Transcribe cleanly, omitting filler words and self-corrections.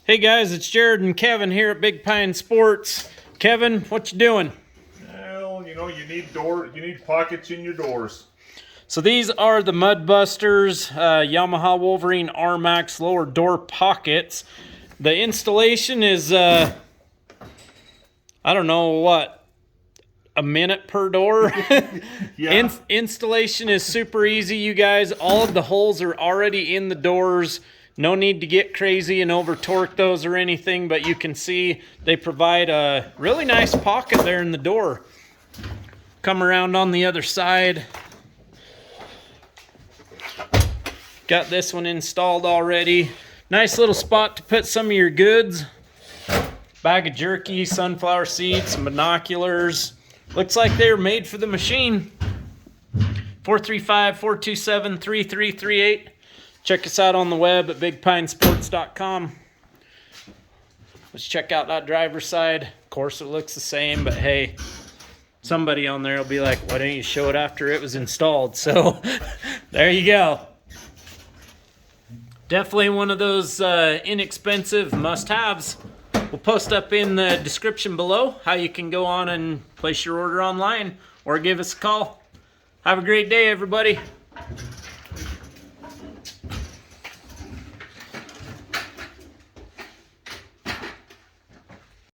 Hey guys, it's Jared and Kevin here at Big Pine Sports. Kevin, what you doing? Well, you know, you need pockets in your doors. So these are the MudBusters Yamaha Wolverine RMAX lower door pockets. The installation is, I don't know what, a minute per door. Yeah. Installation is super easy, you guys. All of the holes are already in the doors. No need to get crazy and over torque those or anything, but you can see they provide a really nice pocket there in the door. Come around on the other side. Got this one installed already. Nice little spot to put some of your goods. Bag of jerky, sunflower seeds, some binoculars. Looks like they were made for the machine. 435-427-3338. Check us out on the web at bigpinesports.com. Let's check out that driver's side. Of course, it looks the same, but hey, somebody on there will be like, why didn't you show it after it was installed? So there you go. Definitely one of those inexpensive must-haves. We'll post up in the description below how you can go on and place your order online or give us a call. Have a great day, everybody.